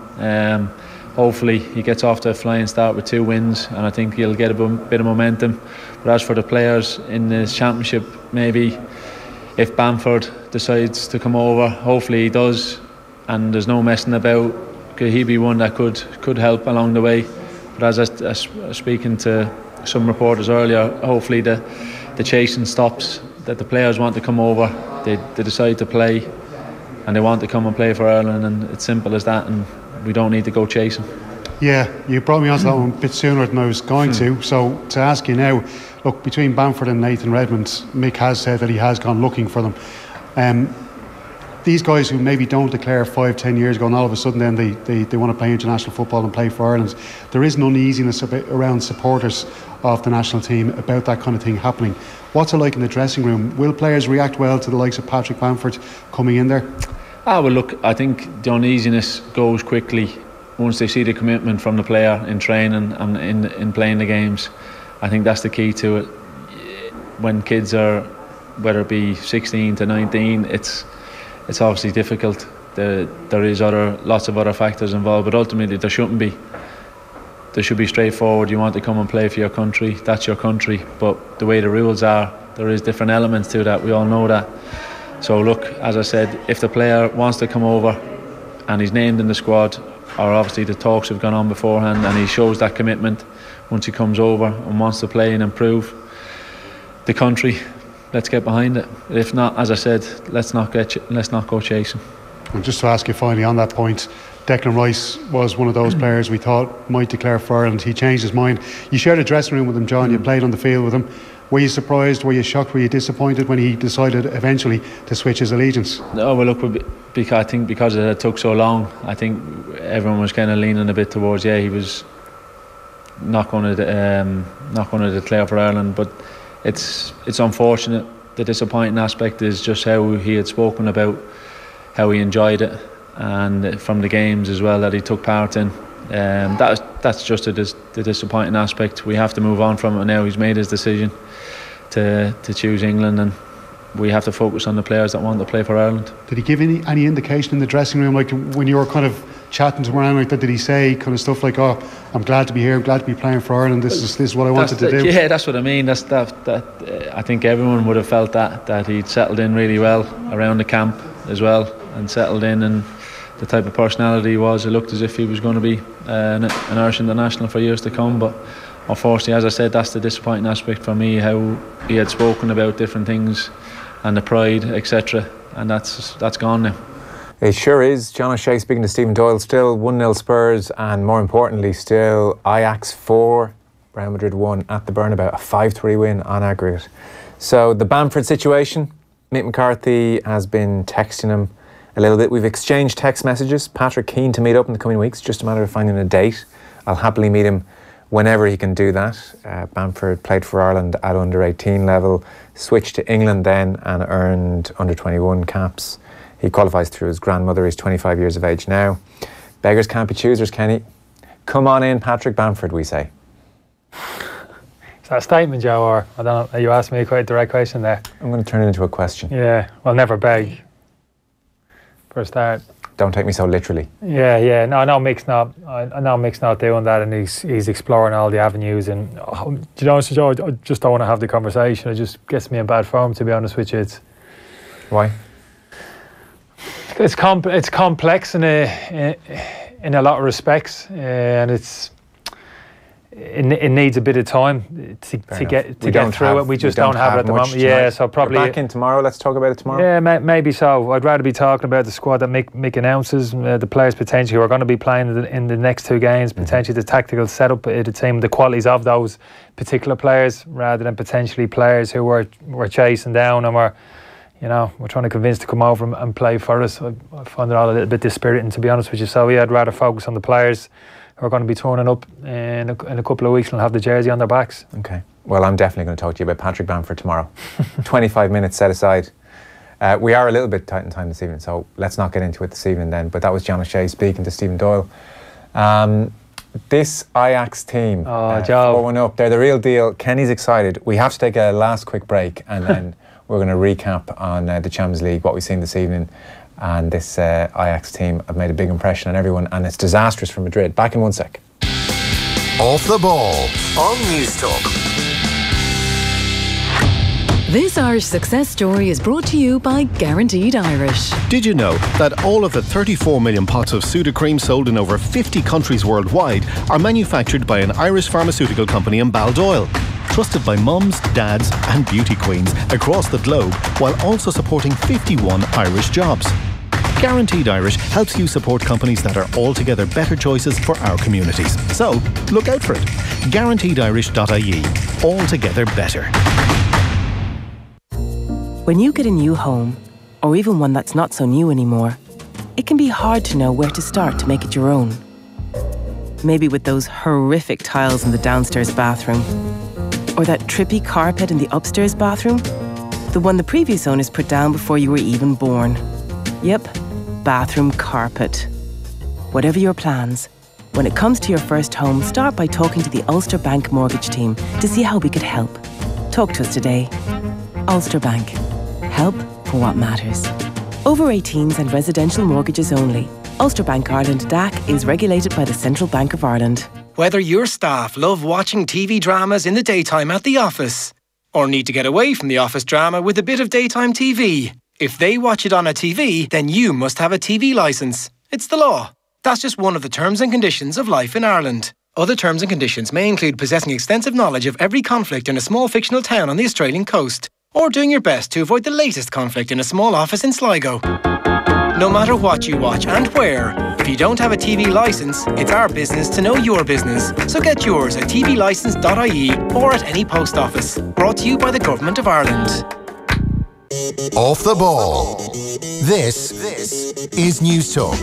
Hopefully he gets off to a flying start with 2 wins, and I think he'll get a bit of momentum. But as for the players in the Championship, maybe if Bamford decides to come over, hopefully he does, and there's no messing about, could he be one that could help along the way. But as I was speaking to some reporters earlier, hopefully the chasing stops, that the players want to come over, they decide to play, and they want to come and play for Ireland, and it's simple as that, and we don't need to go chasing. Yeah, you brought me onto that one a bit sooner than I was going to. So to ask you now, look, between Bamford and Nathan Redmond, Mick has said that he has gone looking for them. These guys who maybe don't declare 5-10 years ago, and all of a sudden then they want to play international football and play for Ireland, there is an uneasiness around supporters of the national team about that kind of thing happening. What's it like in the dressing room? Will players react well to the likes of Patrick Bamford coming in there? Well, look, I think the uneasiness goes quickly once they see the commitment from the player in training and in playing the games. I think that's the key to it. When kids are, whether it be 16 to 19, it's obviously difficult. There is lots of other factors involved, but ultimately there shouldn't be. There should be straightforward. You want to come and play for your country, that's your country. But the way the rules are, there is different elements to that. We all know that. So look, as I said, if the player wants to come over and he's named in the squad, or obviously the talks have gone on beforehand, and he shows that commitment once he comes over and wants to play and improve the country, let's get behind it. If not, as I said, let's not go chasing. And just to ask you finally on that point, Declan Rice was one of those players we thought might declare for Ireland. He changed his mind. You shared a dressing room with him, John. You played on the field with him. Were you surprised? Were you shocked? Were you disappointed when he decided eventually to switch his allegiance? No, well, look, I think because it took so long, I think everyone was kind of leaning a bit towards, he was not going to declare for Ireland. But it's unfortunate. The disappointing aspect is just how he had spoken about how he enjoyed it, and from the games as well that he took part in. That's just the disappointing aspect. We have to move on from it now. He's made his decision to choose England, and we have to focus on the players that want to play for Ireland. Did he give any indication in the dressing room, like when you were kind of chatting to him around like that? Did he say kind of stuff like, "Oh, I'm glad to be here, I'm glad to be playing for Ireland, this is what I wanted to do"? Yeah, that's what I mean. That's that. I think everyone would have felt that he'd settled in really well around the camp as well, and settled in, and the type of personality he was, it looked as if he was going to be an Irish international for years to come. But unfortunately, as I said, that's the disappointing aspect for me, how he had spoken about different things and the pride, etc. And that's gone now. It sure is. John O'Shea speaking to Stephen Doyle. Still 1-0 Spurs, and more importantly, still Ajax 4, Real Madrid 1 at the Bernabeu. A 5-3 win on aggregate. So the Bamford situation, Mick McCarthy has been texting him a little bit. We've exchanged text messages. Patrick keen to meet up in the coming weeks, just a matter of finding a date. I'll happily meet him whenever he can do that. Bamford played for Ireland at under-18 level, switched to England then and earned under-21 caps. He qualifies through his grandmother. He's 25 years of age now. Beggars can't be choosers, Kenny. Come on in, Patrick Bamford, we say. Is that a statement, Joe, or I don't know, you asked me a quite direct question there. I'm going to turn it into a question. Yeah, well, never beg, for a start. Don't take me so literally. Yeah. No, I know Mick's not doing that, and he's exploring all the avenues. And do you know, Joe, I just don't want to have the conversation. It just gets me in bad form, to be honest with you. Why? It's complex in a lot of respects, and it needs a bit of time to get through it. We just don't have it at the moment. Yeah, so probably we're back in tomorrow. Let's talk about it tomorrow. Yeah, maybe so. I'd rather be talking about the squad that Mick announces, the players potentially who are going to be playing in the next two games, potentially the tactical setup of the team, the qualities of those particular players, rather than potentially players who we're chasing down and we're trying to convince to come over and play for us. I find it all a little bit dispiriting, to be honest with you. So yeah, I'd rather focus on the players who are going to be turning up in a couple of weeks and have the jersey on their backs. Okay. Well, I'm definitely going to talk to you about Patrick Bamford tomorrow. 25 minutes set aside. We are a little bit tight in time this evening, so let's not get into it this evening then. But that was John O'Shea speaking to Stephen Doyle. This Ajax team, Joe. 4-1 up, they're the real deal. Kenny's excited. We have to take a last quick break and then we're going to recap on the Champions League, what we've seen this evening. And this Ajax team have made a big impression on everyone, and it's disastrous for Madrid. Back in 1 sec. Off the ball on News Talk. This Irish success story is brought to you by Guaranteed Irish. Did you know that all of the 34 million pots of Sudocrem sold in over 50 countries worldwide are manufactured by an Irish pharmaceutical company in Baldoyle? Trusted by mums, dads and beauty queens across the globe, while also supporting 51 Irish jobs. Guaranteed Irish helps you support companies that are altogether better choices for our communities. So, look out for it. GuaranteedIrish.ie. Altogether better. When you get a new home, or even one that's not so new anymore, it can be hard to know where to start to make it your own. Maybe with those horrific tiles in the downstairs bathroom, or that trippy carpet in the upstairs bathroom, the one the previous owners put down before you were even born. Yep, bathroom carpet. Whatever your plans, when it comes to your first home, start by talking to the Ulster Bank mortgage team to see how we could help. Talk to us today. Ulster Bank. Help for what matters. Over 18s and residential mortgages only. Ulster Bank Ireland DAC is regulated by the Central Bank of Ireland. Whether your staff love watching TV dramas in the daytime at the office, or need to get away from the office drama with a bit of daytime TV, if they watch it on a TV, then you must have a TV licence. It's the law. That's just one of the terms and conditions of life in Ireland. Other terms and conditions may include possessing extensive knowledge of every conflict in a small fictional town on the Australian coast, or doing your best to avoid the latest conflict in a small office in Sligo. No matter what you watch and where, if you don't have a TV licence, it's our business to know your business. So get yours at tvlicence.ie or at any post office. Brought to you by the Government of Ireland. Off the ball. This is News Talk.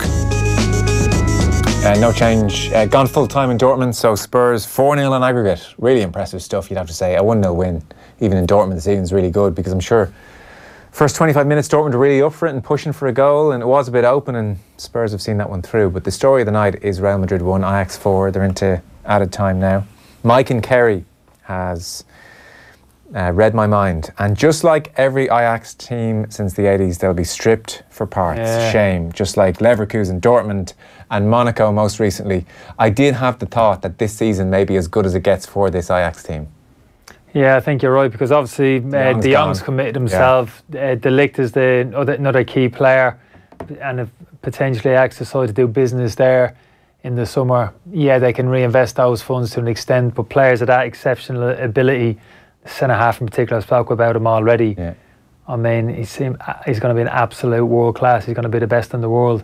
No change. Gone full time in Dortmund, so Spurs 4-0 on aggregate. Really impressive stuff, you'd have to say. A 1-0 win, even in Dortmund this evening, is really good, because I'm sure first 25 minutes Dortmund were really up for it and pushing for a goal, and it was a bit open, and Spurs have seen that one through. But the story of the night is Real Madrid 1, Ajax 4. They're into added time now. Mike and Kerry has read my mind, and just like every Ajax team since the 80s, they'll be stripped for parts. Yeah. Shame. Just like Leverkusen, Dortmund and Monaco most recently. I did have the thought that this season may be as good as it gets for this Ajax team. Yeah, I think you're right, because obviously De Jong's committed himself. De Ligt is another key player, and if potentially Ajax decide to do business there in the summer, yeah, they can reinvest those funds to an extent, but players of that exceptional ability, the centre-half in particular, I spoke about him already. Yeah. I mean, he's going to be an absolute world class. He's going to be the best in the world.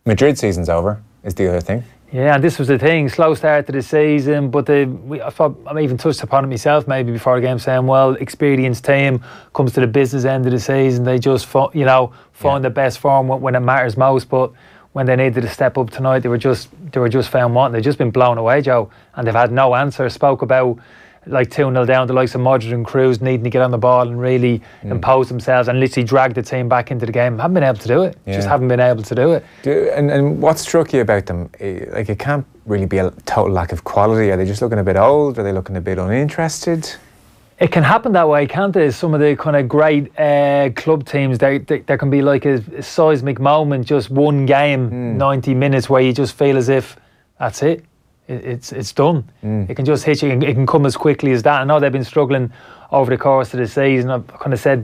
Madrid season's over, is the other thing. Yeah, and this was the thing, slow start to the season, but I even touched upon it myself maybe before the game, saying, well, experienced team comes to the business end of the season, they just find the best form when it matters most. But when they needed to step up tonight, they were just found wanting. They've just been blown away, Joe, and they've had no answer. Spoke about like 2-0 down, the likes of Modric and Cruz needing to get on the ball and really impose themselves and literally drag the team back into the game. Haven't been able to do it. Just haven't been able to do it. And what struck you about them? Like, it can't really be a total lack of quality. Are they just looking a bit old? Are they looking a bit uninterested? It can happen that way, can't it? Some of the kind of great club teams, there can be like a seismic moment, just one game, 90 minutes, where you just feel as if that's it. It's done. It can just hit you. It can come as quickly as that. I know they've been struggling over the course of the season. I've kind of said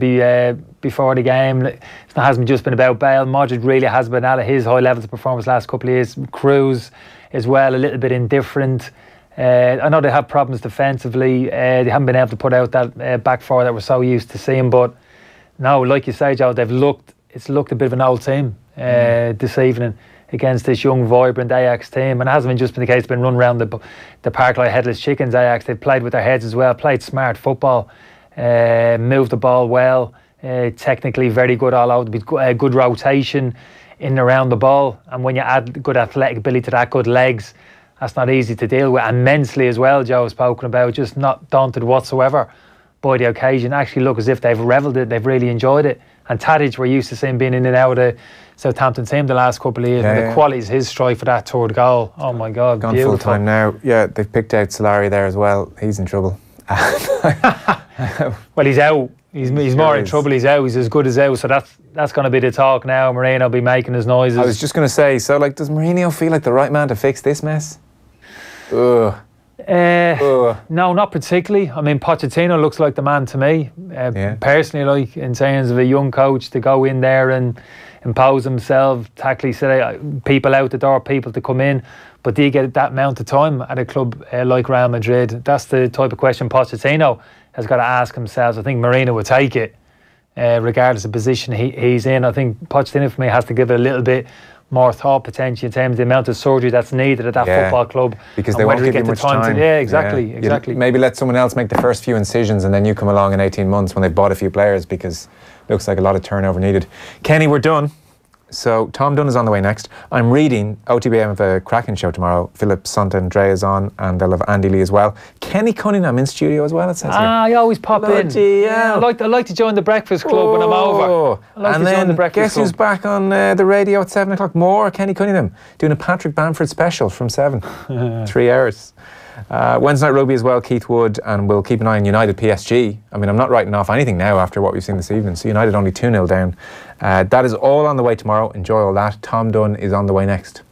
before the game, it hasn't just been about Bale. Modric really has been out of his high levels of performance last couple of years. Cruz as well, a little bit indifferent. I know they have problems defensively. They haven't been able to put out that back four that we're so used to seeing. But no, like you say, Joe, it's looked a bit of an old team this evening against this young, vibrant Ajax team. And it hasn't just been the case, it's been run around the park like headless chickens, Ajax. They've played with their heads as well, played smart football, moved the ball well, technically very good all out, good rotation in and around the ball. And when you add good athletic ability to that, good legs, that's not easy to deal with. And mentally as well, Joe has spoken about, just not daunted whatsoever by the occasion. Actually look as if they've revelled it, they've really enjoyed it. And Tadic, we're used to seeing being in and out of the Southampton team the last couple of years. The qualities his strike for that third goal, oh my God, gone beautiful. full time now. Yeah, they've picked out Solari there as well. He's in trouble. Well, he's out. He's more in trouble. He's out. He's as good as out. So that's going to be the talk now. Mourinho will be making his noises. I was just going to say, so like, does Mourinho feel like the right man to fix this mess? No, not particularly. I mean, Pochettino looks like the man to me. Personally, like, in terms of a young coach to go in there and impose himself, tactically set people out the door, people to come in. But do you get that amount of time at a club like Real Madrid? That's the type of question Pochettino has got to ask himself. I think Mourinho would take it, regardless of position he's in. I think Pochettino, for me, has to give it a little bit more thought potentially in terms of the amount of surgery that's needed at that football club, because they won't give you much time. Exactly. Maybe let someone else make the first few incisions and then you come along in 18 months when they bought a few players, because it looks like a lot of turnover needed. Kenny, we're done. So Tom Dunn is on the way next. I'm reading OTB have a cracking show tomorrow. Philip Sant-Andrea is on, and they'll have Andy Lee as well. Kenny Cunningham in studio as well, it says here. I always pop in. Yeah. I like to join the breakfast club when I'm over. And then guess who's back on the radio at 7 o'clock? More Kenny Cunningham doing a Patrick Bamford special from 7. 3 hours. Wednesday night rugby as well, Keith Wood, and we'll keep an eye on United PSG. I mean, I'm not writing off anything now after what we've seen this evening. So United only 2-0 down. That is all on the way tomorrow. Enjoy all that. Tom Dunn is on the way next.